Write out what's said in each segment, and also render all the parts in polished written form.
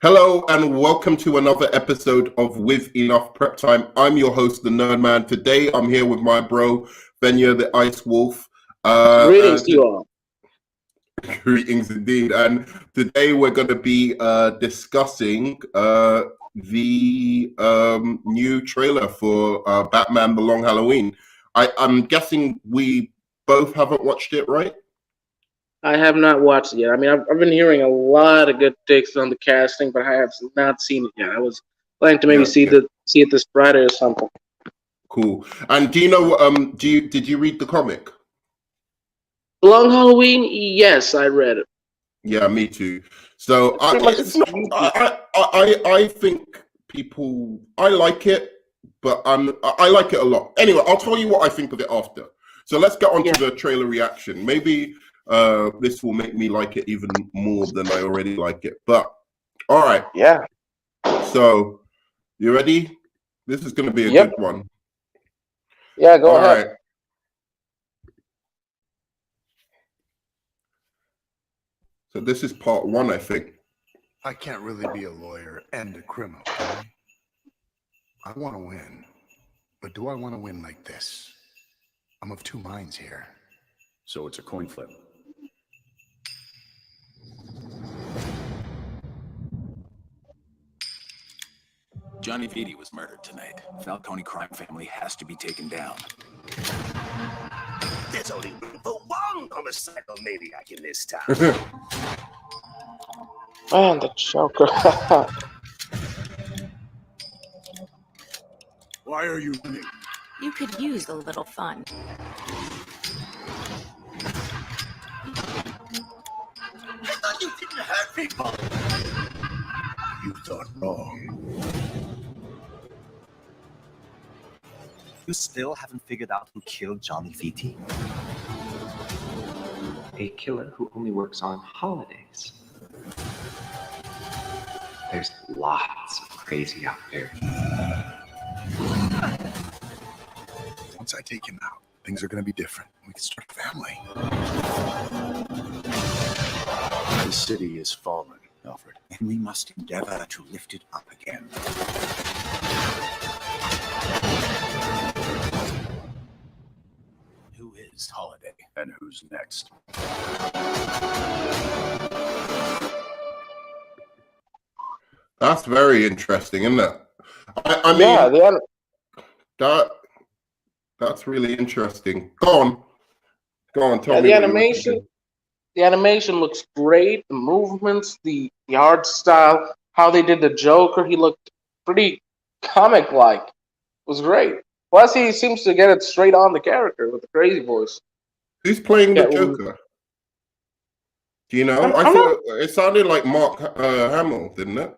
Hello and welcome to another episode of With Enough Prep Time. I'm your host, the Nerd Man. Today I'm here with my bro, Venya the Ice Wolf. Greetings to you all. Greetings indeed. And today we're going to be discussing the new trailer for Batman The Long Halloween. I'm guessing we both haven't watched it, right? I have not watched it yet. I mean, I've been hearing a lot of good takes on the casting, but I have not seen it yet. I was planning to maybe see it this Friday or something. Cool. And do you know? Did you read the comic? Long Halloween? Yes, I read it. Yeah, me too. So I think people, I like it, but I like it a lot. Anyway, I'll tell you what I think of it after. So let's get on to the trailer reaction. Maybe this will make me like it even more than I already like it. But all right. Yeah. So you ready? This is going to be a good one. Yeah, go ahead. Right. So this is part one, I think. I can't really be a lawyer and a criminal, can I? I want to win. But do I want to win like this? I'm of two minds here. So it's a coin flip. Johnny Vitti was murdered tonight. Falcone crime family has to be taken down. There's only room for one homicidal maniac in this town. Man, the Joker. Why are you running? You could use a little fun. I thought you didn't hurt people. You thought wrong. You still haven't figured out who killed Johnny Vitti? A killer who only works on holidays. There's lots of crazy out there. Once I take him out, things are going to be different. We can start a family. The city is fallen, Alfred, and we must endeavor to lift it up again. Who is Holiday, and who's next? That's very interesting, isn't it? I mean, that's really interesting. Go on, tell me. The animation looks great. The movements, the art style, how they did the Joker, he looked pretty comic-like. It was great. Plus, he seems to get it straight on the character with the crazy voice. Who's playing the Joker? Do you know? I thought it sounded like Mark Hamill, didn't it?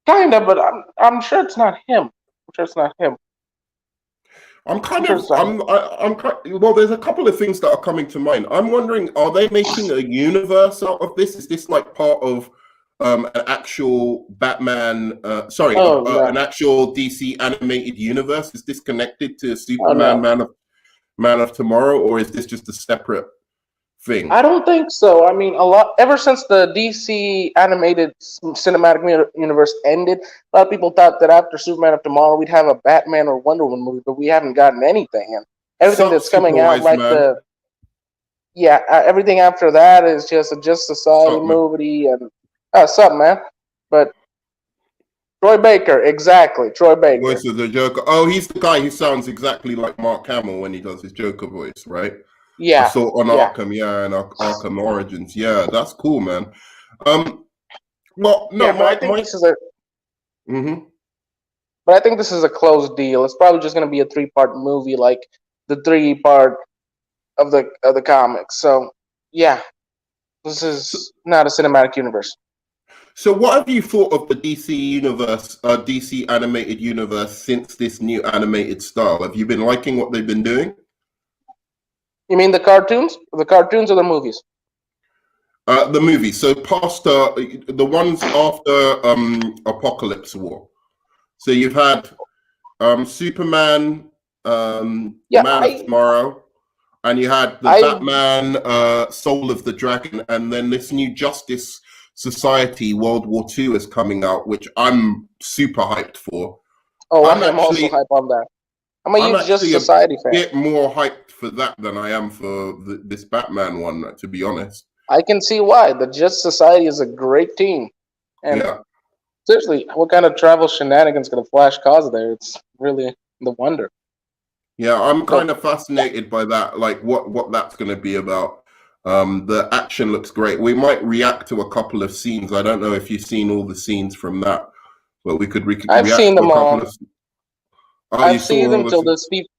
Kinda, but I'm sure it's not him. Well, there's a couple of things that are coming to mind. I'm wondering, are they making a universe out of this? Is this like part of an actual Batman, an actual DC animated universe? Is this connected to Superman, Man of Tomorrow, or is this just a separate thing? I don't think so. I mean, ever since the DC animated cinematic universe ended, a lot of people thought that after Superman of Tomorrow we'd have a Batman or Wonder Woman movie, but we haven't gotten anything. And everything that's coming out, everything after that is just a Justice Society movie and something, man. But Troy Baker, exactly. Troy Baker. Voice of the Joker. Oh, he's the guy who sounds exactly like Mark Hamill when he does his Joker voice, right? Yeah. I saw on Arkham, and Arkham Origins. Yeah, that's cool, man. Well, no, I think this is But I think this is a closed deal. It's probably just going to be a 3-part movie, like the 3-part of the comics. So, yeah, this is not a cinematic universe. So what have you thought of the DC universe, DC animated universe since this new animated style? Have you been liking what they've been doing? You mean the cartoons? The cartoons or the movies? The movies. So past the ones after Apocalypse War. So you've had Superman, Man of Tomorrow, and you had the Batman, Soul of the Dragon, and then this new Justice Society World War II is coming out, which I'm super hyped for. Oh, I'm also hyped on that. I'm a huge Just Society fan. I'm a bit more hyped for that than I am for this Batman one, to be honest. I can see why. The Just Society is a great team. And yeah. Seriously, what kind of travel shenanigans can the Flash cause there? It's really the wonder. Yeah, I'm kind of fascinated by that, like what that's going to be about. The action looks great. We might react to a couple of scenes. I don't know if you've seen all the scenes from that, but we could I've react seen to them a couple all. of. I've seen them till this people.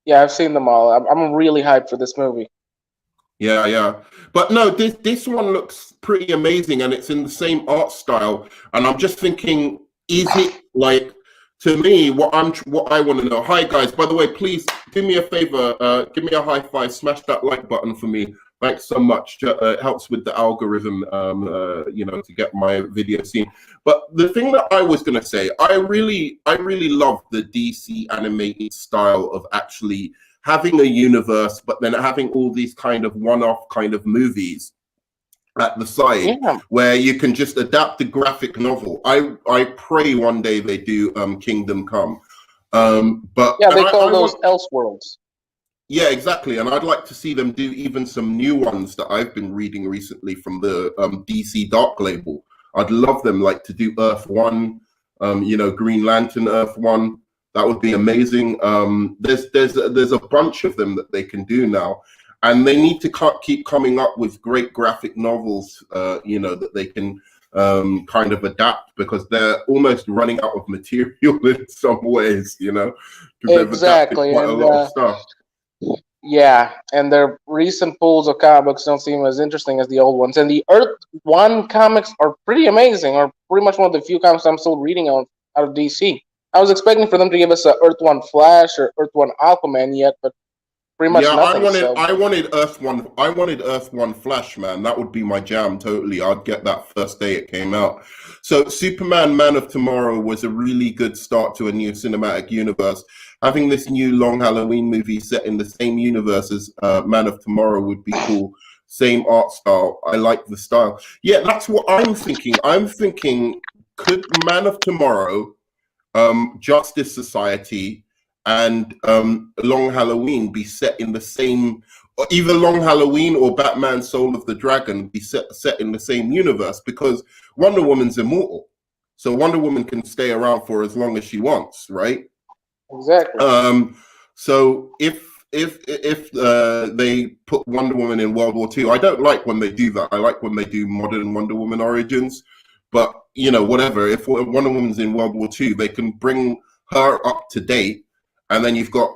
Yeah, I've seen them all. I'm really hyped for this movie. Yeah. But no, this one looks pretty amazing, and it's in the same art style. And I'm just thinking, is it like, to me, what I want to know? Hi guys, by the way, please do me a favor, give me a high five, smash that like button for me. Thanks so much. It helps with the algorithm, to get my video seen. But the thing that I was going to say, I really love the DC animated style of actually having a universe, but then having all these kind of one-off kind of movies at the side, where you can just adapt the graphic novel. I pray one day they do Kingdom Come. But yeah, they call those Elseworlds. Yeah, exactly. And I'd like to see them do even some new ones that I've been reading recently from the DC Dark label. I'd love them to do Earth 1, Green Lantern Earth 1. That would be amazing. There's a bunch of them that they can do now. And they need to keep coming up with great graphic novels, that they can kind of adapt, because they're almost running out of material in some ways, because they've adapted quite a lot of stuff. Yeah, and their recent pulls of comic books don't seem as interesting as the old ones. And the Earth 1 comics are pretty amazing, or pretty much one of the few comics I'm still reading out of DC. I was expecting for them to give us a Earth 1 Flash or Earth 1 Aquaman yet, but pretty much nothing. I wanted Earth 1. I wanted Earth 1 Flash, man. That would be my jam, totally. I'd get that first day it came out. So Superman Man of Tomorrow was a really good start to a new cinematic universe. Having this new Long Halloween movie set in the same universe as Man of Tomorrow would be cool. Same art style. I like the style. Yeah, that's what I'm thinking. I'm thinking, could Man of Tomorrow, Justice Society, and Long Halloween be set in the same, or either Long Halloween or Batman Soul of the Dragon be set in the same universe? Because Wonder Woman's immortal. So Wonder Woman can stay around for as long as she wants, right? Exactly. So if they put Wonder Woman in World War II, I don't like when they do that. I like when they do modern Wonder Woman origins. But whatever. If Wonder Woman's in World War II, they can bring her up to date, and then you've got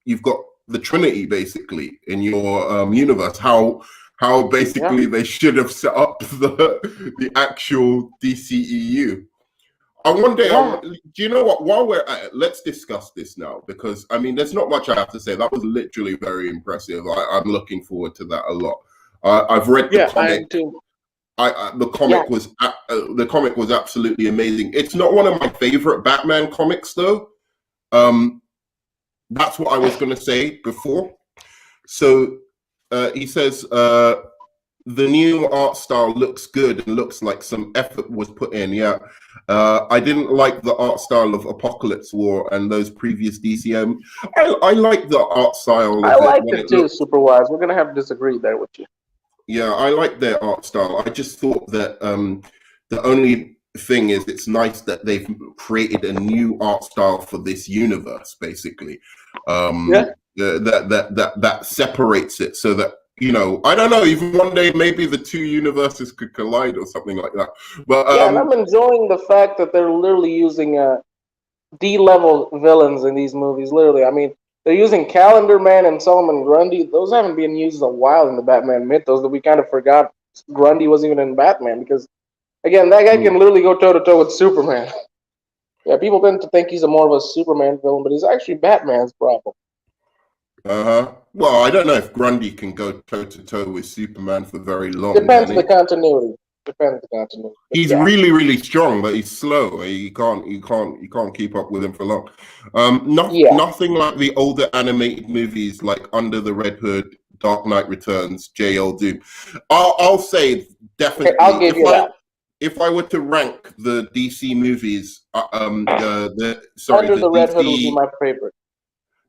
the Trinity basically in your universe. How basically they should have set up the actual DCEU. I wonder, do you know what? While we're at it, let's discuss this now, because there's not much I have to say. That was literally very impressive. I'm looking forward to that a lot. I've read the comic. The comic was absolutely amazing. It's not one of my favorite Batman comics, though. That's what I was going to say before. So he says the new art style looks good and looks like some effort was put in. Yeah. I didn't like the art style of Apocalypse War and those previous DCM. I like the art style. I liked it too, Superwise. We're going to have to disagree there with you. Yeah, I like their art style. I just thought that the only thing is, it's nice that they've created a new art style for this universe, basically. That separates it, so that I don't know, even one day maybe the two universes could collide or something like that. But and I'm enjoying the fact that they're literally using D-level villains in these movies. Literally, they're using Calendar Man and Solomon Grundy. Those haven't been used in a while in the Batman mythos, that we kind of forgot Grundy was even in Batman, because again, that guy can literally go toe-to-toe with Superman. Yeah, people tend to think he's more of a Superman villain, but he's actually Batman's problem. Well, I don't know if Grundy can go toe-to-toe with Superman for very long. Depends on the continuity. He's really, really strong, but he's slow. You can't keep up with him for long. Nothing like the older animated movies like Under the Red Hood, Dark Knight Returns, J.L. Doom. I'll say definitely. Okay, I'll give you that. If I were to rank the DC movies, Under the Red Hood would be my favorite.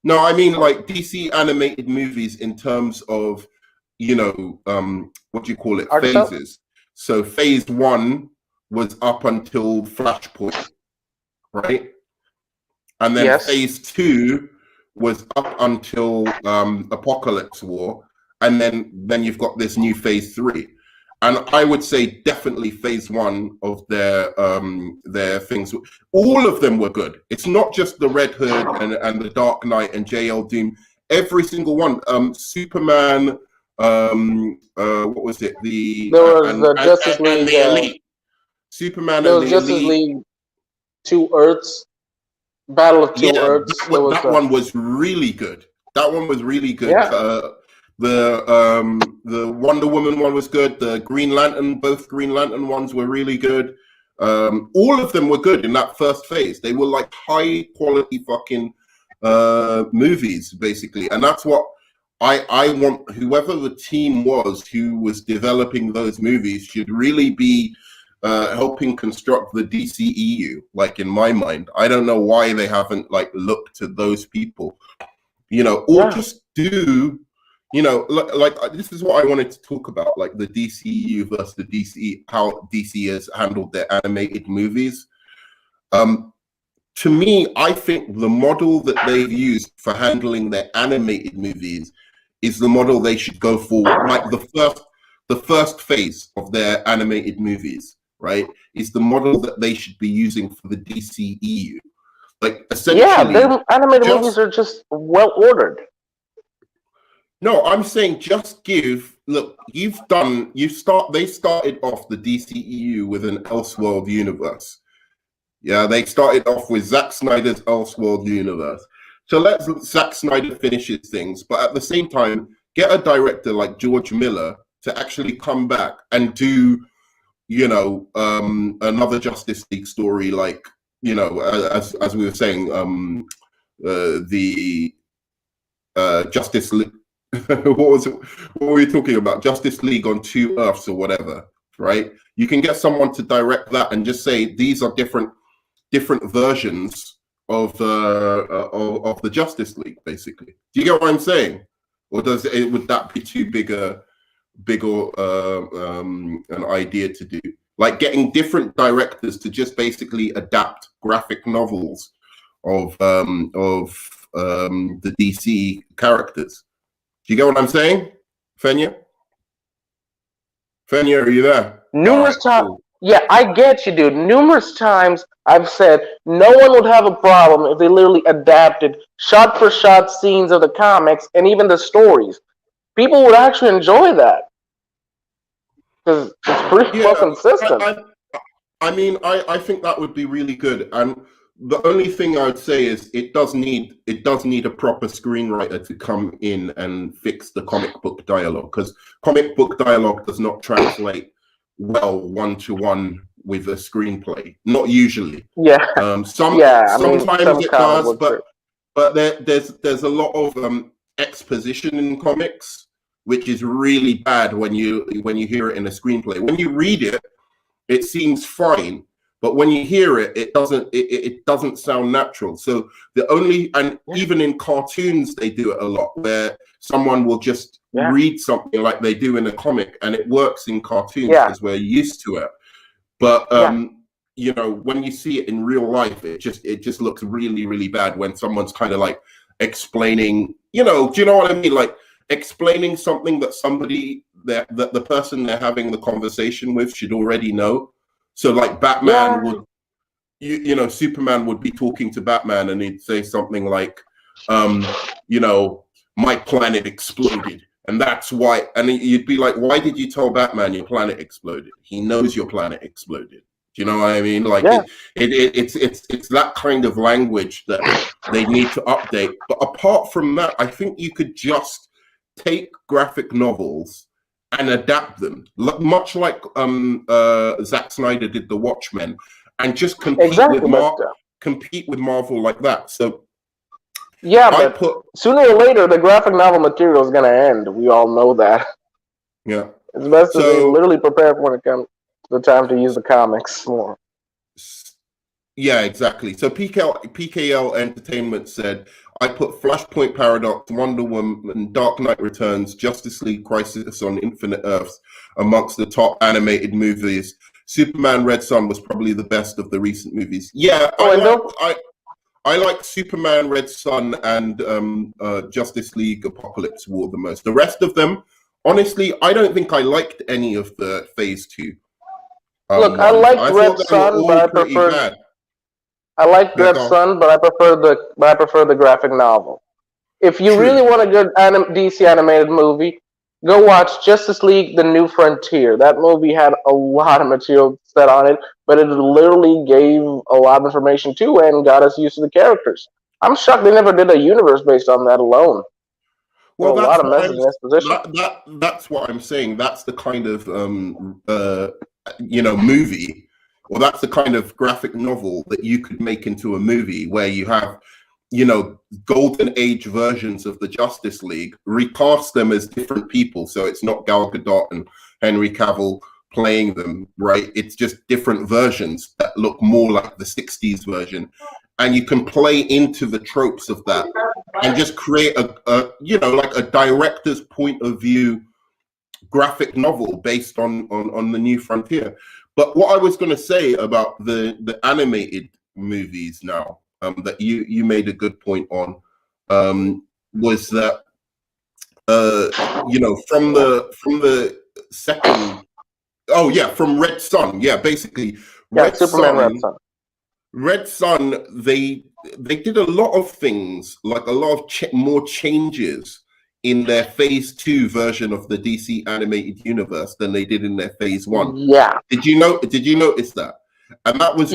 No, I mean like DC animated movies in terms of, what do you call it? Art style? Phases. So phase 1 was up until Flashpoint, right? And then Yes. phase 2 was up until Apocalypse War, and then you've got this new phase 3. And I would say definitely phase 1 of their things. All of them were good. It's not just the Red Hood and the Dark Knight and JL Doom. Every single one. Superman. What was it? There was the Justice League. And the Elite. Superman there and was the Justice Elite. League 2 Earths. Battle of Two Earths. That one was really good. That one was really good. Yeah. The Wonder Woman one was good. The Green Lantern, both Green Lantern ones were really good. All of them were good in that first phase. They were like high quality fucking movies, basically. And that's what I want. Whoever the team was who was developing those movies should really be helping construct the DCEU. Like, in my mind, I don't know why they haven't like looked to those people, just do. Like this is what I wanted to talk about, like the DCEU versus the DC, how DC has handled their animated movies. To me, I think the model that they've used for handling their animated movies is the model they should go for. Like the first phase of their animated movies, right, is the model that they should be using for the DCEU. Like, essentially, their animated movies are just well ordered. No, I'm saying just give. Look, they started off the DCEU with an Elseworld universe. Yeah, they started off with Zack Snyder's Elseworld universe. So let Zack Snyder finish his things, but at the same time, get a director like George Miller to actually come back and do, another Justice League story, like, as we were saying, the Justice League. What were we talking about? Justice League on Two Earths or whatever, right? You can get someone to direct that and just say these are different versions of the Justice League, basically. Do you get what I'm saying? Or would that be too big an idea to do? Like getting different directors to just basically adapt graphic novels of the DC characters. Do you get what I'm saying, Fenya? Fenya, are you there? Numerous times. Cool. Yeah, I get you, dude. Numerous times I've said no one would have a problem if they literally adapted shot-for-shot scenes of the comics and even the stories. People would actually enjoy that. Because it's pretty well consistent. I think that would be really good. And the only thing I would say is it does need a proper screenwriter to come in and fix the comic book dialogue, because comic book dialogue does not translate well one-to-one with a screenplay. Not usually. Yeah. Sometimes it does, but there's a lot of exposition in comics, which is really bad when you hear it in a screenplay. When you read it, it seems fine. But when you hear it, it doesn't sound natural. So even in cartoons, they do it a lot, where someone will just read something like they do in a comic, and it works in cartoons because we're used to it. But when you see it in real life, it just looks really, really bad when someone's kind of like explaining. Do you know what I mean? Like explaining something that that the person they're having the conversation with should already know. So like Batman would, Superman would be talking to Batman and he'd say something like, my planet exploded. And that's why, and you'd be like, why did you tell Batman your planet exploded? He knows your planet exploded. Do you know what I mean? Like it's that kind of language that they need to update. But apart from that, I think you could just take graphic novels and adapt them, much like Zack Snyder did the Watchmen, and just compete with Marvel like that. So sooner or later the graphic novel material is going to end. We all know that. Yeah, It's best to be So literally prepared when it comes to the time to use the comics more. yeah, exactly. So PKL Entertainment said, I put Flashpoint Paradox, Wonder Woman, Dark Knight Returns, Justice League Crisis on Infinite Earths amongst the top animated movies. Superman Red Son was probably the best of the recent movies. Yeah, I like Superman Red Son and Justice League Apocalypse War the most. The rest of them, honestly, I don't think I liked any of the Phase 2. Look, I liked Red Son, but I preferred. Bad. I like Red Son, but I prefer the graphic novel. If you really want a good DC animated movie, go watch Justice League: The New Frontier. That movie had a lot of material set on it, but it literally gave a lot of information too and got us used to the characters. I'm shocked they never did a universe based on that alone. Well, a lot of message in exposition. That's what I'm saying. That's the kind of movie, or that's the kind of graphic novel that you could make into a movie where you have, golden age versions of the Justice League, recast them as different people. So it's not Gal Gadot and Henry Cavill playing them, right? It's just different versions that look more like the 60s version. And you can play into the tropes of that and just create a director's point of view graphic novel based on the New Frontier. But what I was going to say about the animated movies now, that you made a good point on, was that from the second, from Red Son, basically Red Son. Red Son, they did a lot of things, like a lot of more changes in their Phase 2 version of the DC animated universe than they did in their Phase 1. Yeah. Did you notice that? And that was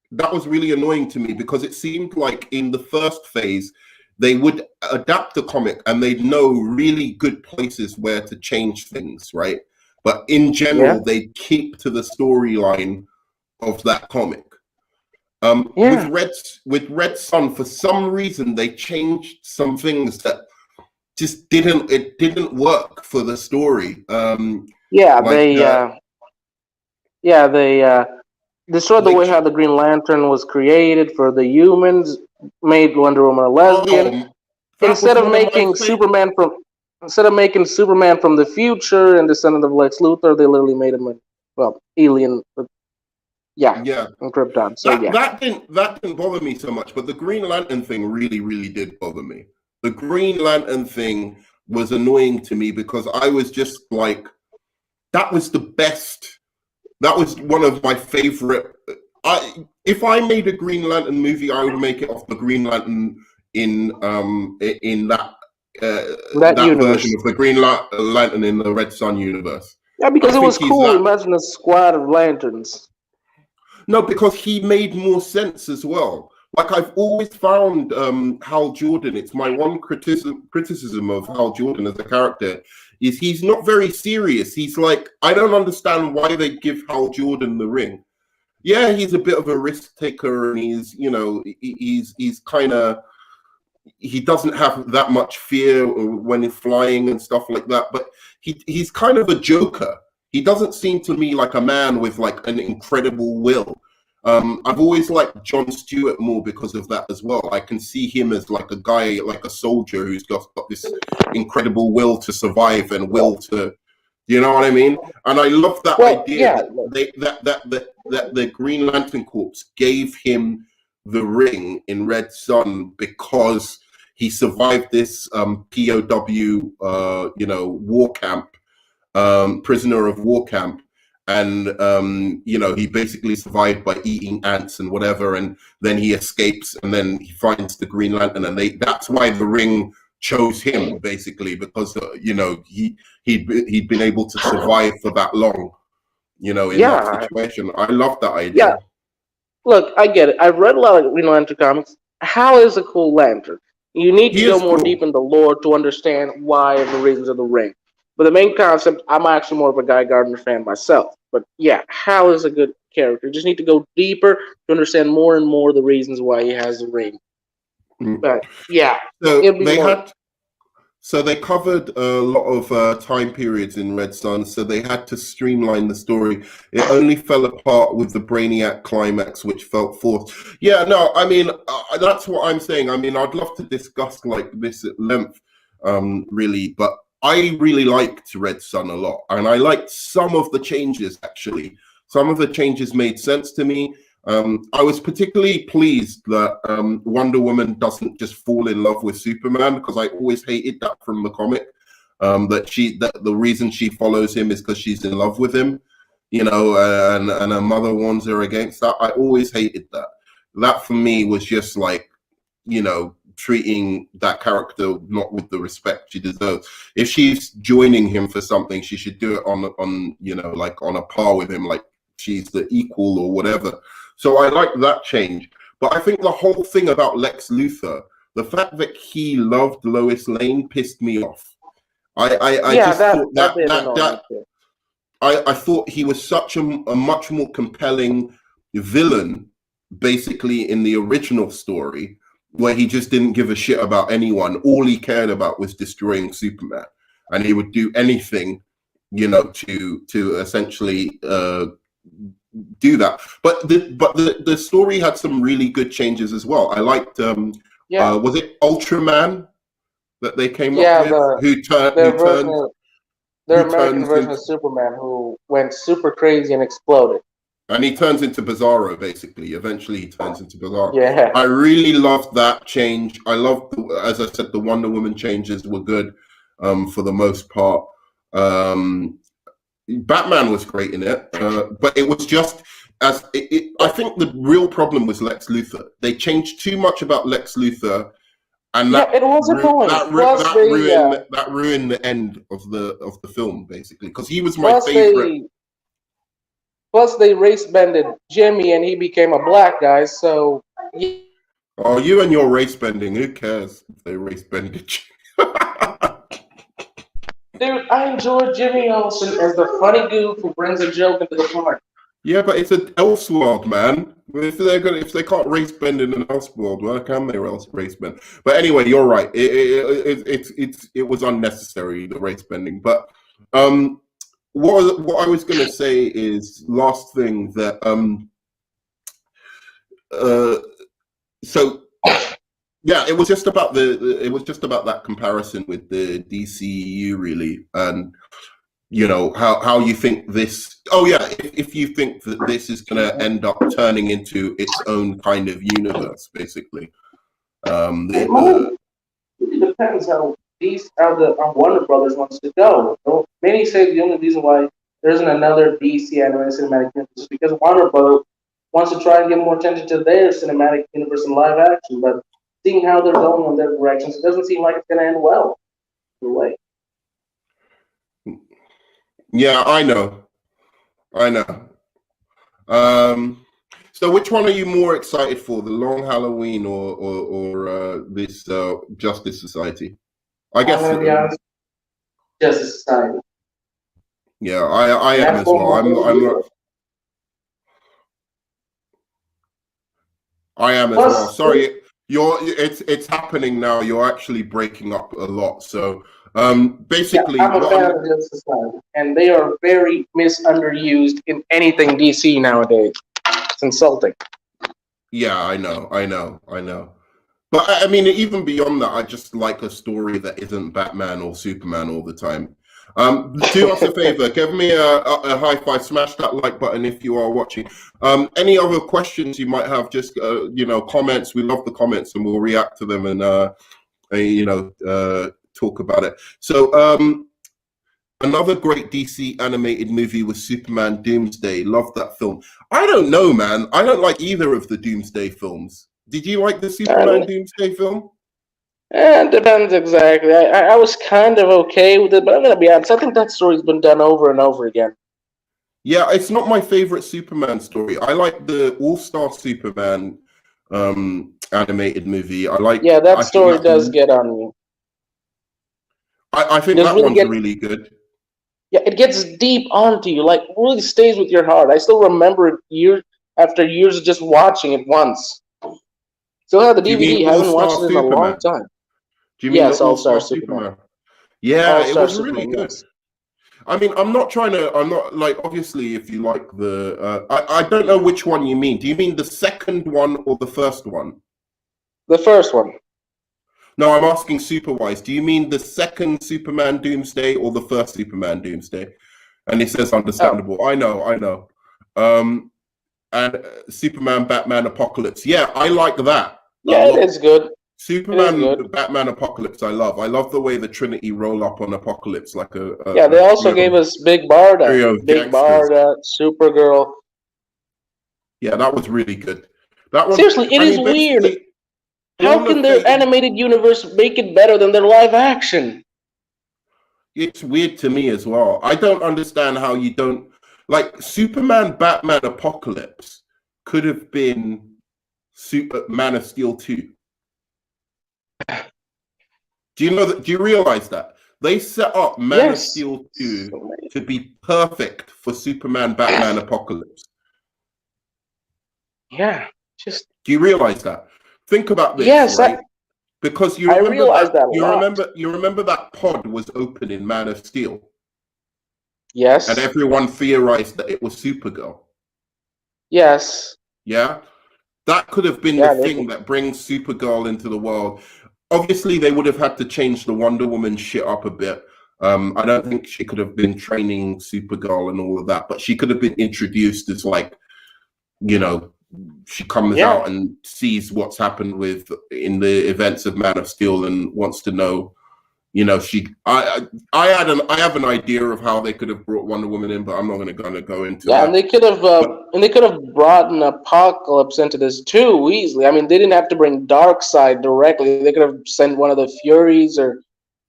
that was really annoying to me, because it seemed like in the first phase they would adapt the comic and they'd know really good places where to change things, right? But in general, they keep to the storyline of that comic. With Red Son, for some reason they changed some things that just didn't work for the story. They destroyed the way how the Green Lantern was created for the humans, made Wonder Woman a lesbian. Instead of making Superman from the future and descendant of Lex Luthor, they literally made him alien. And Krypton. So that didn't bother me so much, but the Green Lantern thing really, really did bother me. The Green Lantern thing was annoying to me, because I was just like, that was the best. That was one of my favorite. If I made a Green Lantern movie, I would make it off the Green Lantern in that version of the Green Lantern in the Red Son universe. Yeah, because it was cool. Imagine a squad of lanterns. No, because he made more sense as well. Like, I've always found Hal Jordan, it's my one criticism of Hal Jordan as a character, is he's not very serious. He's like, I don't understand why they give Hal Jordan the ring. Yeah, he's a bit of a risk taker, and he's kind of, he doesn't have that much fear when he's flying and stuff like that, but he's kind of a joker. He doesn't seem to me like a man with like an incredible will. I've always liked Jon Stewart more because of that as well. I can see him as like a guy, like a soldier who's got this incredible will to survive and will to, you know what I mean? And I love that idea that the Green Lantern Corps gave him the ring in Red Son because he survived this POW, war camp, prisoner of war camp. And, he basically survived by eating ants and whatever. And then he escapes, and then he finds the Green Lantern. And that's why the ring chose him, basically, because, he'd been able to survive for that long, in that situation. I love that idea. Yeah. Look, I get it. I've read a lot of Green Lantern comics. Hal is a cool lantern. You need to go more deep in the lore to understand why and the reasons of the ring. But the main concept, I'm actually more of a Guy Gardner fan myself. But yeah, Hal is a good character. You just need to go deeper to understand more and more the reasons why he has the ring. But yeah, So they covered a lot of time periods in Red Sun, so they had to streamline the story. It only fell apart with the Brainiac climax, which felt forced. Yeah, no, I mean, that's what I'm saying. I mean, I'd love to discuss like this at length, really, but I really liked Red Sun a lot, and I liked some of the changes, actually. Some of the changes made sense to me. I was particularly pleased that Wonder Woman doesn't just fall in love with Superman, because I always hated that from the comic. That the reason she follows him is because she's in love with him, you know, and her mother warns her against that. I always hated that. That for me was just like, you know, treating that character not with the respect she deserves. If she's joining him for something, she should do it on you know, like on a par with him, like she's the equal or whatever. So I like that change. But I think the whole thing about Lex Luthor, the fact that he loved Lois Lane pissed me off. I thought he was such a much more compelling villain, basically, in the original story, where he just didn't give a shit about anyone. All he cared about was destroying Superman. And he would do anything, you know, to essentially do that. But the story had some really good changes as well. I liked was it Ultraman that they came up with, their American version of Superman, who went super crazy and exploded. And he turns into Bizarro, basically. Eventually he turns into Bizarro. Yeah. I really loved that change. I loved, as I said, the Wonder Woman changes were good for the most part. Batman was great in it, but it was just I think the real problem was Lex Luthor. They changed too much about Lex Luthor, and that ruined the end of the film, basically, because he was my favorite. Plus, they race-bended Jimmy, and he became a black guy. So, oh, you and your race bending. Who cares if they race bended you? Dude, I enjoy Jimmy Olsen as the funny goof who brings a joke into the park. Yeah, but it's an Elseworld, man. If they can't race bend in an Elseworld, why can they race bend? But anyway, you're right. It was unnecessary, the race bending. But what I was going to say is last thing that so. Yeah, it was just about that comparison with the DCEU, really, and you know how you think this. Oh yeah, if you think that this is going to end up turning into its own kind of universe, basically. It depends how Warner Brothers wants to go. Many say the only reason why there isn't another DC animated cinematic universe is because Warner Brothers wants to try and give more attention to their cinematic universe in live action, but seeing how they're going on their directions, it doesn't seem like it's going to end well. In a way. Yeah, I know. So, which one are you more excited for, the Long Halloween or this Justice Society? I guess. Justice Society. Yeah, I am as well. I am as well. Sorry. It's happening now. You're actually breaking up a lot. So basically, I'm a fan of Justice Society, and they are very misunderused in anything DC nowadays. It's insulting. Yeah, I know. But I mean, even beyond that, I just like a story that isn't Batman or Superman all the time. Do us a favor, give me a high five, smash that like button if you are watching. Any other questions you might have, just comments. We love the comments and we'll react to them and talk about it. So another great DC animated movie was Superman Doomsday. Love that film. I don't know, man. I don't like either of the Doomsday films. Did you like the Superman Doomsday film? It depends exactly. I was kind of okay with it, but I'm going to be honest. I think that story's been done over and over again. Yeah, it's not my favorite Superman story. I like the All-Star Superman animated movie. That story does get on you. I think that one's really good. Yeah, it gets deep onto you. Like, really stays with your heart. I still remember it years after years of just watching it once. Still have the DVD. I haven't watched it in a long time. Do you mean All-Star Superman? Yeah, it All-Star was really Superman, good. yes. I mean, I'm not like, obviously, if you like I don't know which one you mean. Do you mean the second one or the first one? The first one. No, I'm asking Superwise. Do you mean the second Superman Doomsday or the first Superman Doomsday? And he says, understandable. I know. And Superman, Batman, Apocalypse. Yeah, I like that. Yeah, it is good. Superman, Batman, Apocalypse. I love the way the Trinity roll up on Apocalypse like yeah, they also gave us Big Barda, Supergirl. Yeah, that was really good. That one. Seriously, it is weird. How can their animated universe make it better than their live action? It's weird to me as well. I don't understand how you don't like Superman, Batman, Apocalypse could have been Man of Steel 2. Do you know that? Do you realize that they set up Man of Steel 2 to be perfect for Superman, Batman, Apocalypse? Yeah, do you realize that? Think about this, right? Because you remember you remember that pod was open in Man of Steel. Yes. And everyone theorized that it was Supergirl. Yes. Yeah. That could have been the thing that brings Supergirl into the world. Obviously, they would have had to change the Wonder Woman shit up a bit. I don't think she could have been training Supergirl and all of that, but she could have been introduced as like, you know, she comes out and sees what's happened in the events of Man of Steel and wants to know, you know, I have an idea of how they could have brought Wonder Woman in, but I'm not going to go into that. Yeah, and they could have brought an Apocalypse into this too easily. I mean, they didn't have to bring Darkseid directly. They could have sent one of the Furies or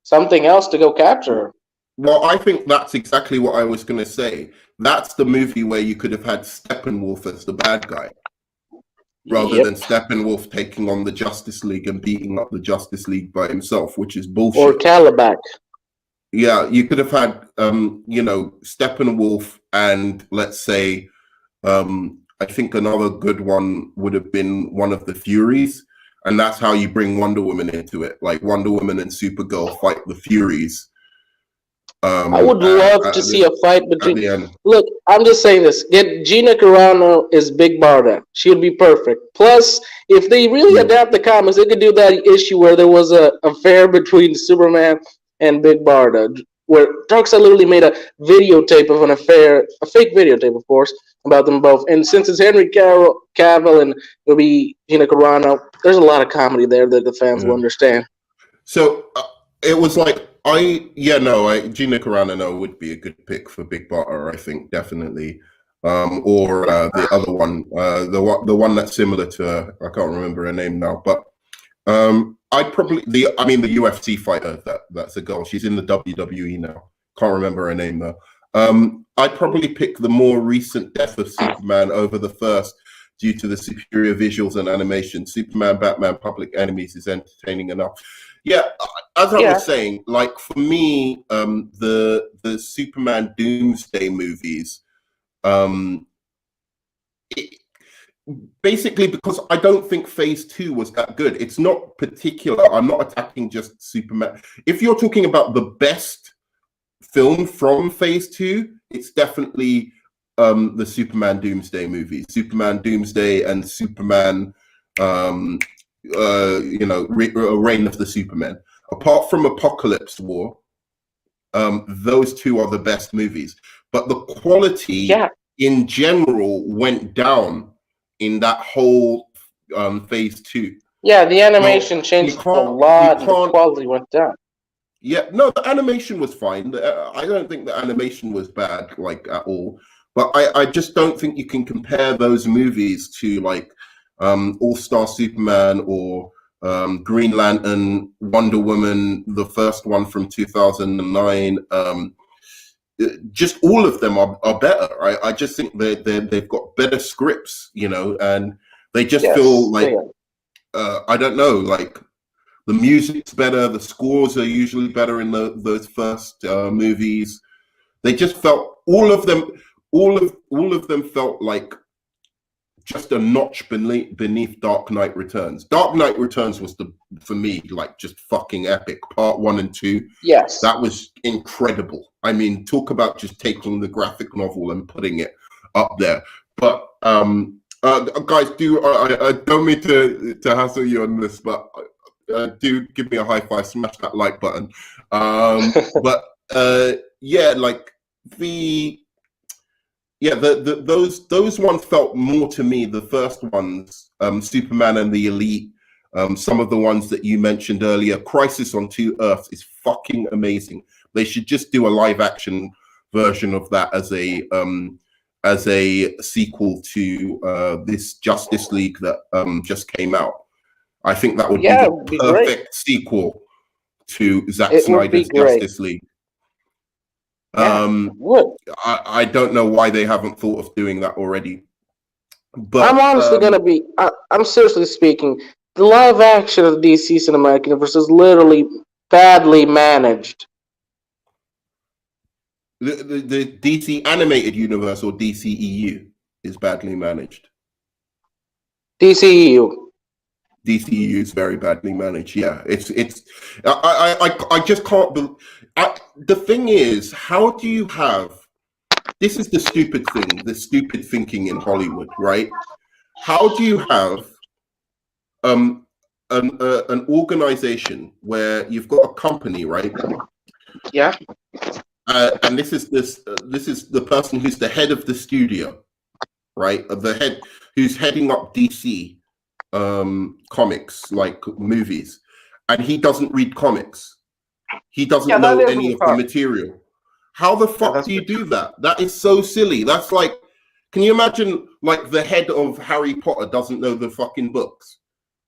something else to go capture her. Well, I think that's exactly what I was going to say. That's the movie where you could have had Steppenwolf as the bad guy, rather than Steppenwolf taking on the Justice League and beating up the Justice League by himself, which is bullshit. Or Calabac. Yeah, you could have had, you know, Steppenwolf and let's say, I think another good one would have been one of the Furies. And that's how you bring Wonder Woman into it. Like Wonder Woman and Supergirl fight the Furies. I would love to see a fight between. Look, I'm just saying this. Get Gina Carano as Big Barda. She would be perfect. Plus, if they really adapt the comics, they could do that issue where there was a affair between Superman and Big Barda, where Darkseid literally made a videotape of an affair, a fake videotape, of course, about them both. And since it's Henry Cavill and it'll be Gina Carano, there's a lot of comedy there that the fans will understand. So it was like. Gina Carano would be a good pick for Big Barda, I think, definitely. Or the other one, the one that's similar to her, I can't remember her name now, but I'd probably the UFC fighter that's a girl. She's in the WWE now. Can't remember her name though. I'd probably pick the more recent Death of Superman over the first due to the superior visuals and animation. Superman, Batman, Public Enemies is entertaining enough. Yeah, as I was saying, like for me, the Superman Doomsday movies, basically because I don't think Phase 2 was that good. It's not particular. I'm not attacking just Superman. If you're talking about the best film from Phase 2, it's definitely the Superman Doomsday movies. Superman Doomsday and Superman Reign of the Supermen. Apart from Apocalypse War, those two are the best movies. But the quality in general went down in that whole Phase 2. Yeah, the animation changed a lot and the quality went down. Yeah, no, the animation was fine. I don't think the animation was bad, like, at all. But I just don't think you can compare those movies to, like, All-Star Superman or Green Lantern, Wonder Woman, the first one from 2009. Just all of them are better. I just think they've got better scripts, you know, and they just feel like, I don't know, like the music's better, the scores are usually better in those first movies. They just felt all of them felt like just a notch beneath Dark Knight Returns. Dark Knight Returns was for me, like, just fucking epic. Part 1 and 2. Yes. That was incredible. I mean, talk about just taking the graphic novel and putting it up there. But guys, I don't mean to hassle you on this, but do give me a high five, smash that like button. But yeah, like those ones felt more to me, the first ones, Superman and the Elite, some of the ones that you mentioned earlier. Crisis on Two Earths is fucking amazing. They should just do a live action version of that as a sequel to this Justice League that just came out. I think that would be the perfect sequel to Zack Snyder's Justice League. I don't know why they haven't thought of doing that already. But I'm honestly gonna be. I'm seriously speaking. The live action of the DC Cinematic Universe is literally badly managed. The DC Animated Universe or DCEU is badly managed. DCEU. DCEU is very badly managed. Yeah, it's. I just can't believe. The thing is, how do you have? This is the stupid thing, the stupid thinking in Hollywood, right? How do you have an organization where you've got a company, right? Yeah. And this is the person who's the head of the studio, right? The head who's heading up DC comics, like movies, and he doesn't read comics. He doesn't know any of the material. How the fuck do you do that? That is so silly. That's like, can you imagine, like, the head of Harry Potter doesn't know the fucking books?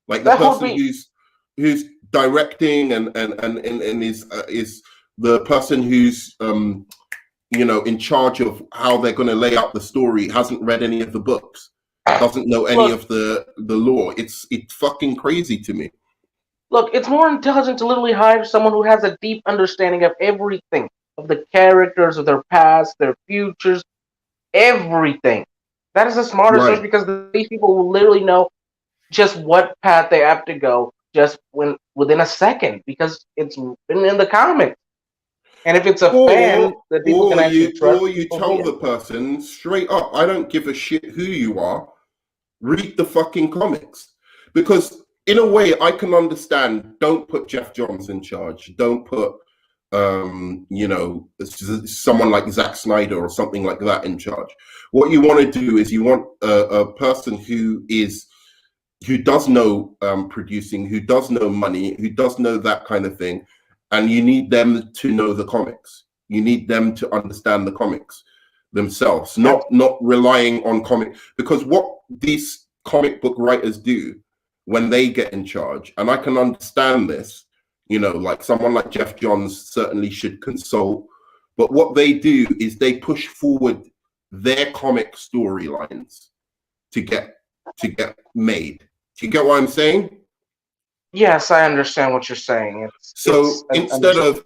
Like, the person who's directing and is the person who's in charge of how they're going to lay out the story hasn't read any of the books, doesn't know any of the lore. It's fucking crazy to me. Look, it's more intelligent to literally hire someone who has a deep understanding of everything, of the characters, of their past, their futures, everything. That is the smarter choice, because these people will literally know just what path they have to go just within a second, because it's been in the comics. And if it's a fan that people can actually trust, or you tell the person straight up, I don't give a shit who you are, read the fucking comics. Because in a way, I can understand, don't put Jeff Johns in charge. Don't put, someone like Zack Snyder or something like that in charge. What you want to do is you want a person who does know producing, who does know money, who does know that kind of thing. And you need them to know the comics. You need them to understand the comics themselves, not relying on comic. Because what these comic book writers do when they get in charge, and I can understand this, like someone like Jeff Johns certainly should consult, but what they do is they push forward their comic storylines to get made. Do you get what I'm saying? Yes, I understand what you're saying.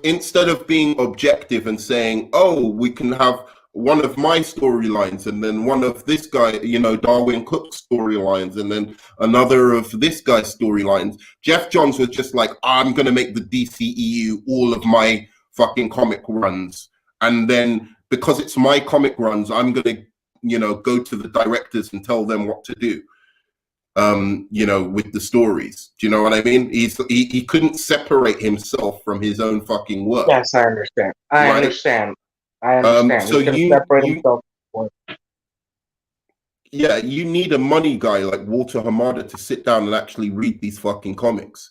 Instead of being objective and saying, oh, we can have one of my storylines and then one of this guy, Darwin Cook's storylines, and then another of this guy's storylines, Jeff Johns was just like, I'm going to make the DCEU all of my fucking comic runs. And then because it's my comic runs, I'm going to, go to the directors and tell them what to do. With the stories. Do you know what I mean? He couldn't separate himself from his own fucking work. Yes, I understand. I understand. So you need a money guy like Walter Hamada to sit down and actually read these fucking comics.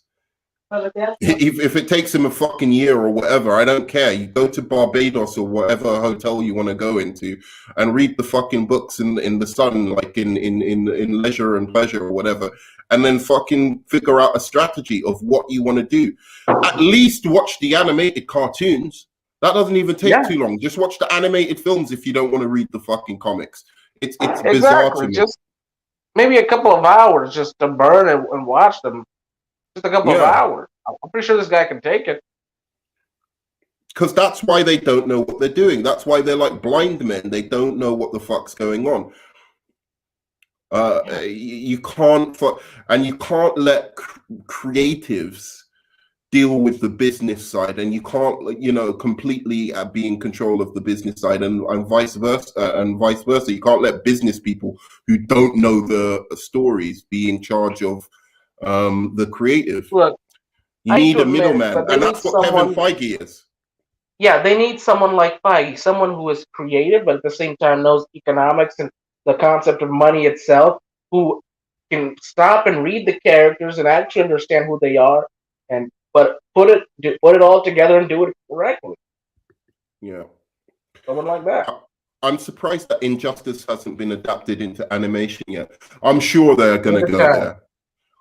If it takes him a fucking year or whatever, I don't care. You go to Barbados or whatever hotel you want to go into and read the fucking books in the sun, like in Leisure and Pleasure or whatever, and then fucking figure out a strategy of what you want to do. At least watch the animated cartoons. That doesn't even take too long. Just watch the animated films if you don't want to read the fucking comics. It's bizarre to me. Just maybe a couple of hours just to burn and watch them. Just a couple of hours. I'm pretty sure this guy can take it. Because that's why they don't know what they're doing. That's why they're like blind men. They don't know what the fuck's going on. You can't, and you can't let creatives deal with the business side, and you can't, completely be in control of the business side, and vice versa. You can't let business people who don't know the stories be in charge of the creative. Look, you need a middleman, and that's what Kevin Feige is. Yeah, they need someone like Feige, someone who is creative, but at the same time knows economics and the concept of money itself, who can stop and read the characters and actually understand who they are, but put it all together and do it correctly. Yeah, someone like that. I'm surprised that Injustice hasn't been adapted into animation yet. I'm sure they're going to go there.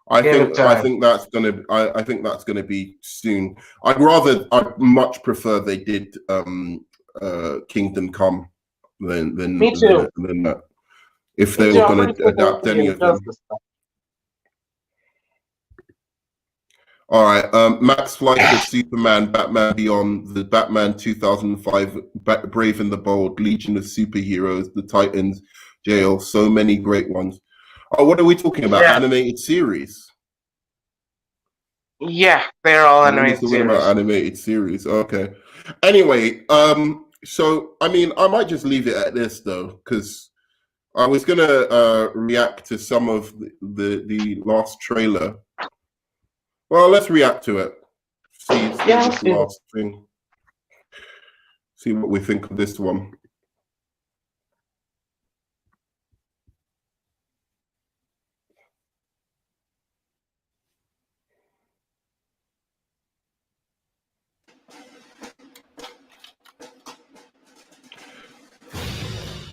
I think that's gonna be soon. I'd much prefer they did Kingdom Come than Me too. Than that. If they were going to adapt any of them. All right, Max Fleischer, Superman, Batman Beyond, the Batman 2005, Brave and the Bold, Legion of Superheroes, the Titans, Jail, so many great ones. Oh, what are we talking about? Yeah. Animated series? Yeah, they're all animated series. Talking about animated series, okay. Anyway, so, I mean, I might just leave it at this, though, because I was going to react to some of the last trailer. Well, let's react to it. See the last thing. See what we think of this one.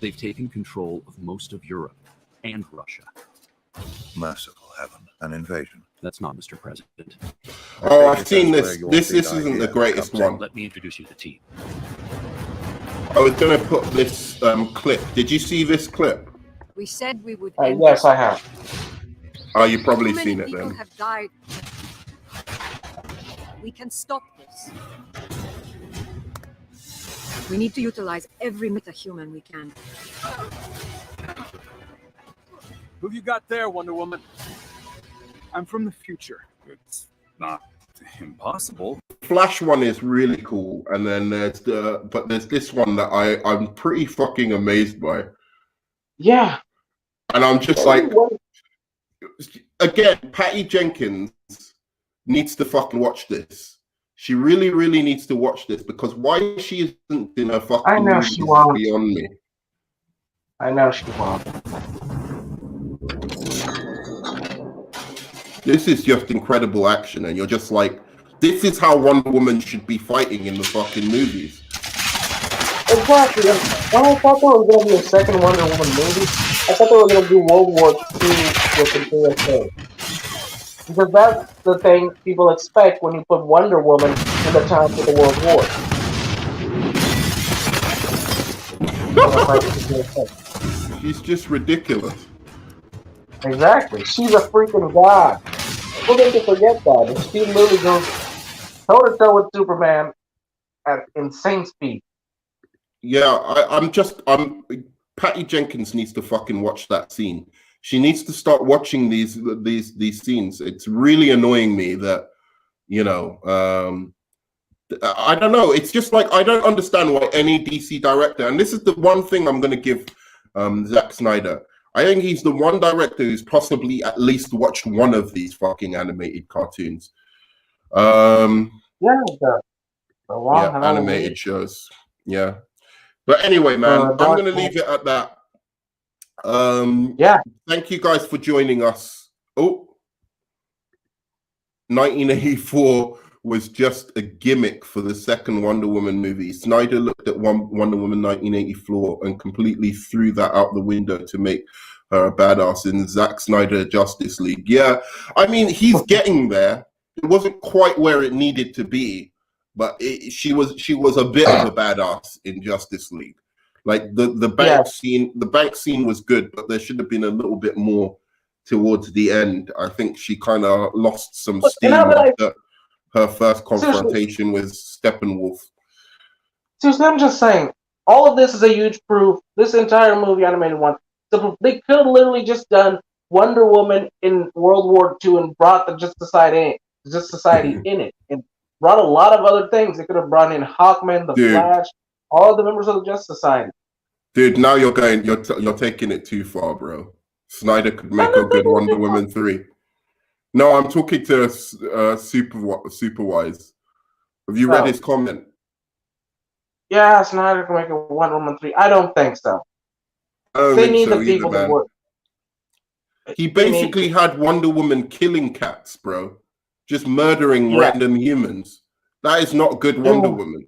They've taken control of most of Europe and Russia. Merciful heaven, an invasion. That's not, Mr. President. Oh, I've seen this. This isn't the greatest one. Let me introduce you to the team. I was going to put this clip. Did you see this clip? We said we would. Yes, I have. Oh, you've probably seen it then. People have died. We can stop this. We need to utilize every metahuman we can. Who've you got there, Wonder Woman? I'm from the future. It's not impossible. Flash one is really cool, and then there's this one that I'm pretty fucking amazed by. Yeah. And I'm just like, again, Patty Jenkins needs to fucking watch this. She really, really needs to watch this, because why she isn't in her fucking I know she won't. Beyond me. I know she won't. This is just incredible action, and you're just like, this is how Wonder Woman should be fighting in the fucking movies. Exactly. When I thought there was going to be a second Wonder Woman movie, I thought they were going to do World War II with the USA. Because that's the thing people expect when you put Wonder Woman in the time of the World War. She's just ridiculous. Exactly. She's a freaking god. People need to forget that. And she literally goes toe-to-toe with Superman at insane speed. Yeah, I'm Patty Jenkins needs to fucking watch that scene. She needs to start watching these scenes. It's really annoying me that, I don't know. It's just like, I don't understand why any DC director, and this is the one thing I'm going to give Zack Snyder. I think he's the one director who's possibly at least watched one of these fucking animated cartoons. Animated shows. Yeah. But anyway, man, I'm going to leave it at that. Thank you guys for joining us. 1984 was just a gimmick for the second Wonder Woman movie. Snyder looked at Wonder Woman 1984 and completely threw that out the window to make her a badass in Zack Snyder Justice League. Yeah, I mean, he's getting there. It wasn't quite where it needed to be, but she was a bit of a badass in Justice League. Like the bank scene was good, but there should have been a little bit more towards the end. I think she kind of lost some steam after her first confrontation with Steppenwolf. Susan, I'm just saying, all of this is a huge proof. This entire movie, animated one, They could have literally just done Wonder Woman in World War II and brought the Justice Society in it, and brought a lot of other things. They could have brought in Hawkman, the Flash, all the members of the Justice Society. Dude, now you're taking it too far, bro. Snyder could make a good Wonder Woman 3. No, I'm talking to Superwise. Have you read his comment? Yeah, Snyder can make a Wonder Woman 3. I don't think so. They need the people to work. He basically had Wonder Woman killing cats, bro. Just murdering random humans. That is not good Wonder Woman.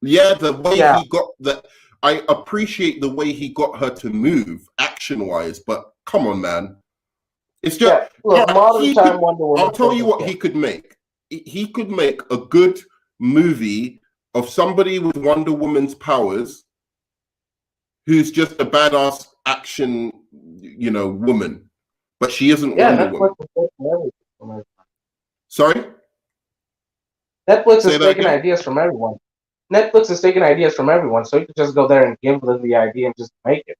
Yeah, the way he got that. I appreciate the way he got her to move action-wise, but come on, man. It's just modern time Wonder Woman. I'll tell you what he could make. He could make a good movie of somebody with Wonder Woman's powers who's just a badass action, woman. But she isn't Wonder Woman. Sorry? Netflix is taking ideas from everyone. Netflix is taking ideas from everyone, so you can just go there and give them the idea and just make it.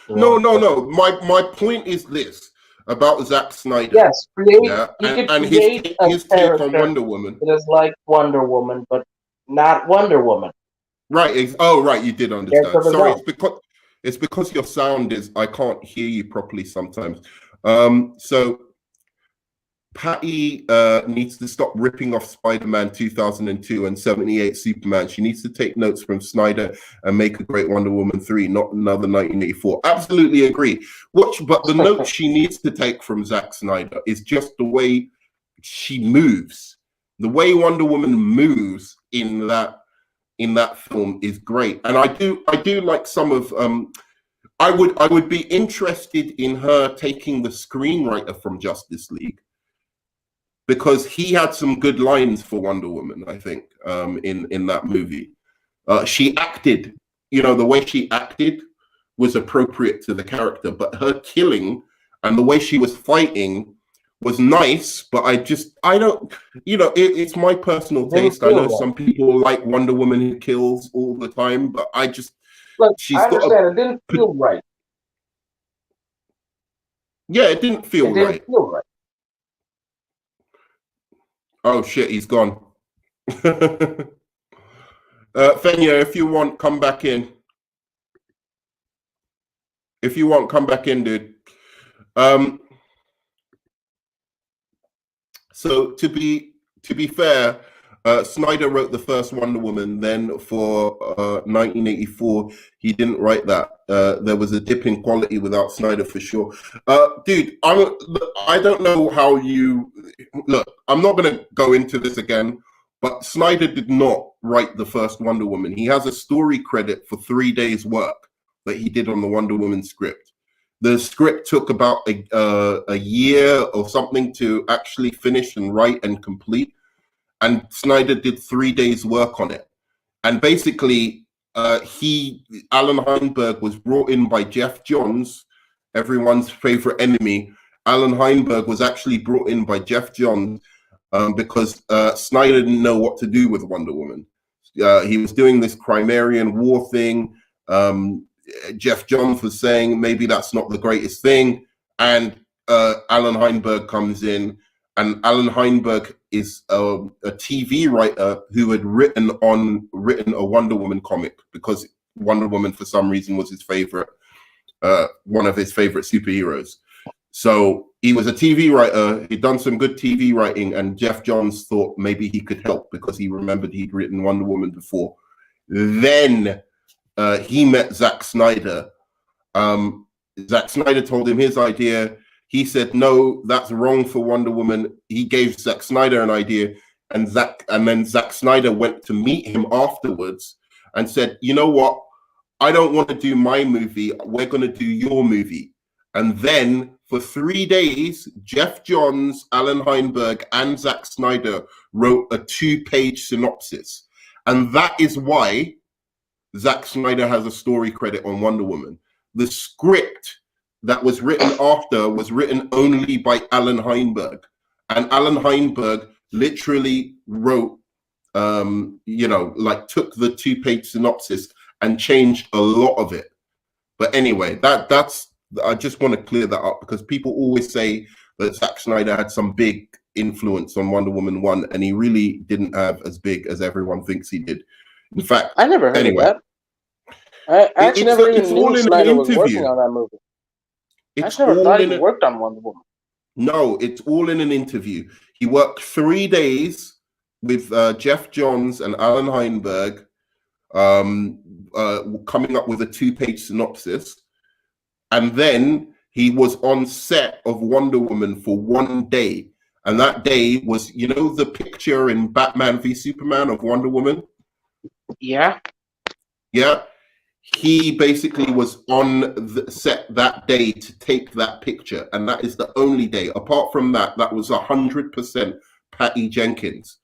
No. My point is this about Zack Snyder. Yes, and his take on Wonder Woman. It is like Wonder Woman, but not Wonder Woman. Right. Oh, right. You did understand. Sorry, it's because your sound is. I can't hear you properly sometimes. So Patty needs to stop ripping off Spider-Man 2002 and 78 Superman. She needs to take notes from Snyder and make a great Wonder Woman 3, not another 1984. Absolutely agree. But the note she needs to take from Zack Snyder is just the way she moves. The way Wonder Woman moves in that film is great. And I do like some of I would be interested in her taking the screenwriter from Justice League, because he had some good lines for Wonder Woman, I think, in that movie. She acted, the way she acted was appropriate to the character, but her killing and the way she was fighting was nice, but I don't, it's my personal taste. I know some people like Wonder Woman who kills all the time, but I understand it didn't feel right. Yeah, it didn't feel right. Oh shit, he's gone. Fenya, if you want, come back in. If you want, come back in, dude. So to be fair, Snyder wrote the first Wonder Woman. Then for 1984, he didn't write that. There was a dip in quality without Snyder for sure. Dude, I don't know how you look. I'm not going to go into this again, but Snyder did not write the first Wonder Woman. He has a story credit for 3 days' work that he did on the Wonder Woman script. The script took about a year or something to actually finish and write and complete. And Snyder did 3 days work on it. And basically, Alan Heinberg was brought in by Jeff Johns, everyone's favorite enemy. Alan Heinberg was actually brought in by Jeff Johns because Snyder didn't know what to do with Wonder Woman. He was doing this Crimean War thing. Jeff Johns was saying maybe that's not the greatest thing, and Alan Heinberg comes in, and Alan Heinberg is a TV writer who had written a Wonder Woman comic, because Wonder Woman for some reason was his favorite, one of his favorite superheroes. So he was a TV writer. He'd done some good TV writing, and Jeff Johns thought maybe he could help because he remembered he'd written Wonder Woman before. Then he met Zack Snyder. Zack Snyder told him his idea. He said, no, that's wrong for Wonder Woman. He gave Zack Snyder an idea, and then Zack Snyder went to meet him afterwards and said, you know what? I don't want to do my movie. We're going to do your movie. And then for 3 days, Jeff Johns, Alan Heinberg, and Zack Snyder wrote a 2-page synopsis. And that is why Zack Snyder has a story credit on Wonder Woman. The script that was written after was written only by Alan Heinberg. And Alan Heinberg literally wrote, took the 2-page synopsis and changed a lot of it. But anyway, that's I just want to clear that up because people always say that Zack Snyder had some big influence on Wonder Woman 1, and he really didn't have as big as everyone thinks he did. In fact, I never heard of that. I actually never even knew Snyder was working on that movie. I actually never thought he worked on Wonder Woman. No, it's all in an interview. He worked 3 days with Jeff Johns and Alan Heinberg, coming up with a 2-page synopsis. And then he was on set of Wonder Woman for 1 day. And that day was, you know, the picture in Batman v Superman of Wonder Woman? Yeah. Yeah. He basically was on the set that day to take that picture. And that is the only day. Apart from that, that was 100% Patty Jenkins.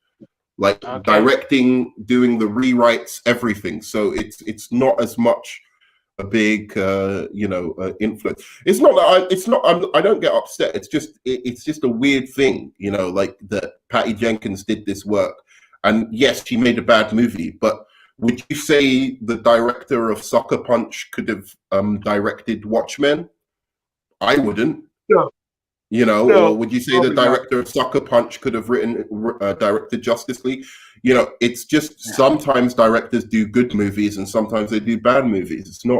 Like directing, doing the rewrites, everything. So it's not as much a big influence. It's not that I don't get upset. It's just a weird thing, you know, like that Patty Jenkins did this work, and yes, she made a bad movie, but would you say the director of Sucker Punch could have directed Watchmen? I wouldn't. No. You know, No, or would you say the director of Sucker Punch could have directed Justice League? You know, it's just sometimes directors do good movies and sometimes they do bad movies. It's not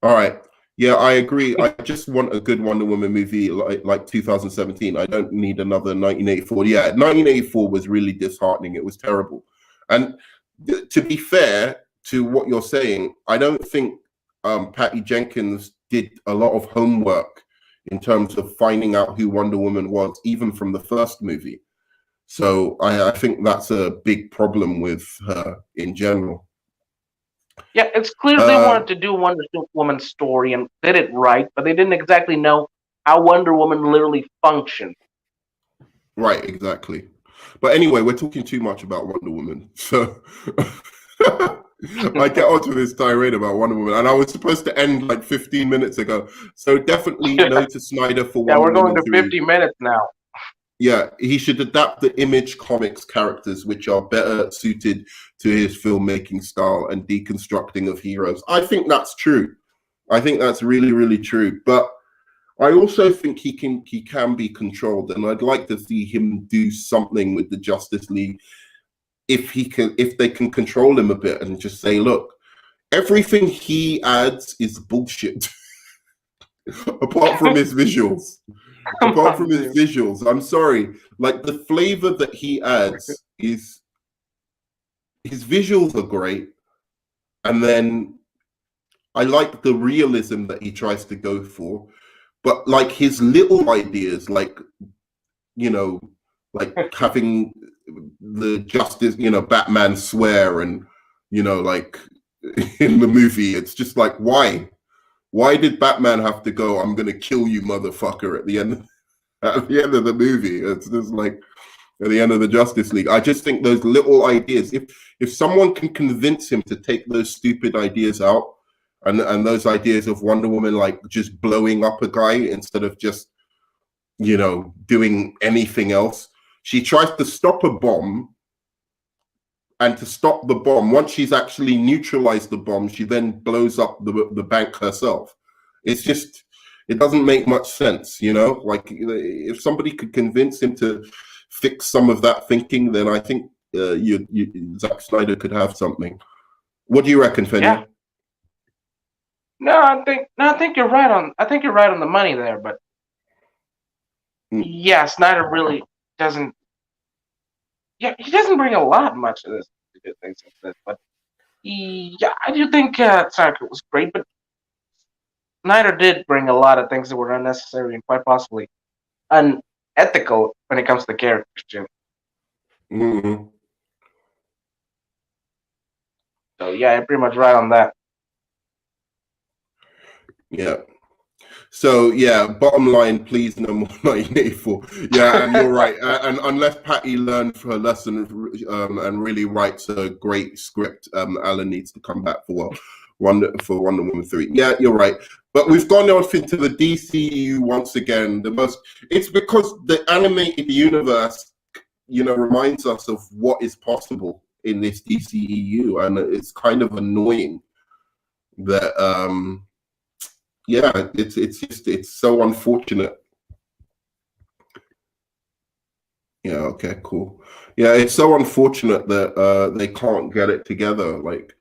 all right. Yeah, I agree. I just want a good Wonder Woman movie like 2017. I don't need another 1984. Yeah, 1984 was really disheartening. It was terrible. And to be fair to what you're saying, I don't think Patty Jenkins did a lot of homework in terms of finding out who Wonder Woman was, even from the first movie. So I think that's a big problem with her in general. Yeah, it's clear they wanted to do Wonder Woman's story and did it right, but they didn't exactly know how Wonder Woman literally functioned. Right, exactly. But anyway, we're talking too much about Wonder Woman. So I get onto this tirade about Wonder Woman, and I was supposed to end like 15 minutes ago. So definitely no to Snyder for Wonder Woman. Yeah, we're going to 50 minutes now. Yeah, he should adapt the Image Comics characters, which are better suited to his filmmaking style and deconstructing of heroes. I think that's true. I think that's really, really true. But I also think he can be controlled, and I'd like to see him do something with the Justice League if they can control him a bit and just say, look, everything he adds is bullshit. Apart from his visuals. Apart from his visuals, I'm sorry. Like the flavor that he adds is his visuals are great, and then I like the realism that he tries to go for. But like his little ideas, like, you know, like having the Justice, you know, Batman swear, and, you know, like in the movie, it's just like, why? Why did Batman have to go, I'm gonna kill you, motherfucker, at the end of the movie? It's just like at the end of the Justice League. I just think those little ideas, if someone can convince him to take those stupid ideas out, and those ideas of Wonder Woman like just blowing up a guy instead of just, you know, doing anything else. She tries to stop a bomb, and to stop the bomb, once she's actually neutralized the bomb, she then blows up the bank herself. It's just, it doesn't make much sense, you know? Like, if somebody could convince him to fix some of that thinking, then I think Zack Snyder could have something. What do you reckon, Fenny? Yeah. I think you're right on. I think you're right on the money there, but yeah, Snyder really doesn't. Yeah, he doesn't bring a lot much of this to do things like this, but yeah, I do think Snyder was great, but Snyder did bring a lot of things that were unnecessary and quite possibly unethical when it comes to characters, Jim. Mm-hmm. So yeah, you're pretty much right on that. Yeah. So yeah, bottom line, please no more 1984. Yeah, and you're right. And unless Patty learned her lesson and really writes a great script, Alan needs to come back for Wonder Woman 3. Yeah, you're right. But we've gone off into the DCEU once again. It's because the animated universe, you know, reminds us of what is possible in this DCEU, and it's kind of annoying. that yeah, it's so unfortunate. Yeah, okay, cool. Yeah, it's so unfortunate that they can't get it together. Like,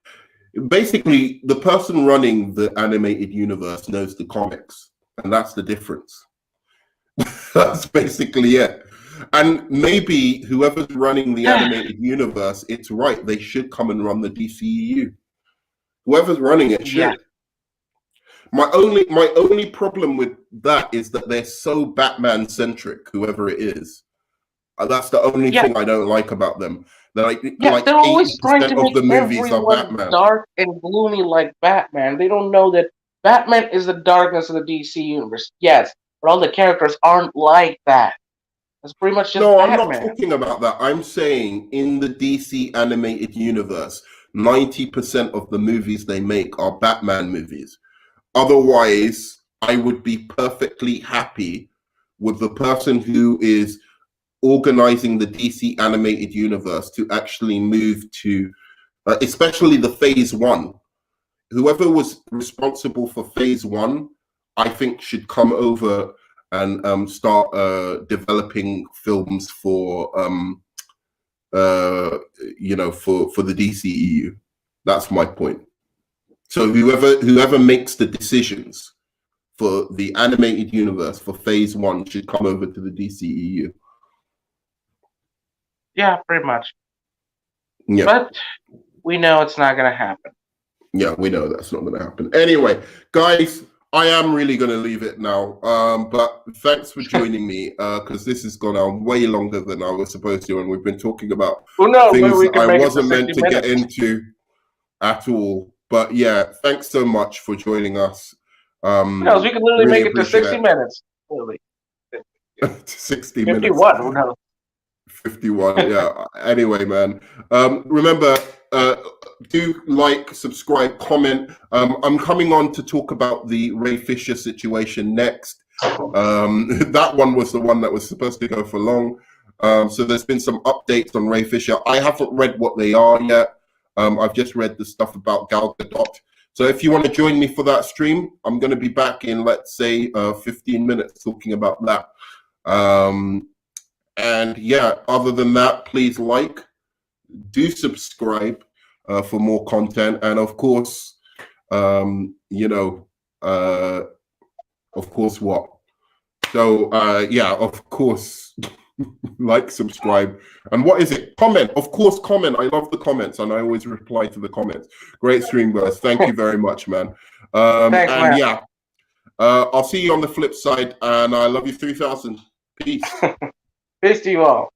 basically, the person running the animated universe knows the comics, and that's the difference. That's basically it. And maybe whoever's running the animated universe, it's right. They should come and run the DCEU. Whoever's running it should. Yeah. My only problem with that is that they're so Batman centric. Whoever it is, that's the only thing I don't like about them. They're like, they're always trying to make the movies are everyone Batman. dark and gloomy like Batman. They don't know that Batman is the darkness of the DC universe. Yes, but all the characters aren't like that. It's pretty much just Batman. I'm not talking about that. I'm saying in the DC animated universe, 90% of the movies they make are Batman movies. Otherwise, I would be perfectly happy with the person who is organizing the DC animated universe to actually move to, especially the phase 1. Whoever was responsible for phase 1, I think should come over and start developing films for you know, for the DCEU. That's my point. So whoever makes the decisions for the animated universe for phase 1 should come over to the DCEU. Yeah, pretty much. Yeah. But we know it's not going to happen. Yeah, we know that's not going to happen. Anyway, guys, I am really going to leave it now. But thanks for joining me, because this has gone on way longer than I was supposed to, and we've been talking about things that I wasn't meant to get into at all. But yeah, thanks so much for joining us. No, we can literally really make it to 60 minutes. Literally. 60 51, minutes. who knows? 51, yeah. Anyway, man. Remember, do like, subscribe, comment. I'm coming on to talk about the Ray Fisher situation next. That one was the one that was supposed to go for long. So there's been some updates on Ray Fisher. I haven't read what they are yet. I've just read the stuff about Gal Gadot. So if you want to join me for that stream, I'm going to be back in, let's say, 15 minutes talking about that. And yeah, other than that, please like, do subscribe for more content. And of course, you know, of course what? So yeah, of course, like, subscribe, and what is it? Comment, of course, comment. I love the comments, and I always reply to the comments. Great stream, guys. Thank you very much, man. Thanks, and man. yeah, I'll see you on the flip side, and I love you 3000. Peace. Peace to you all.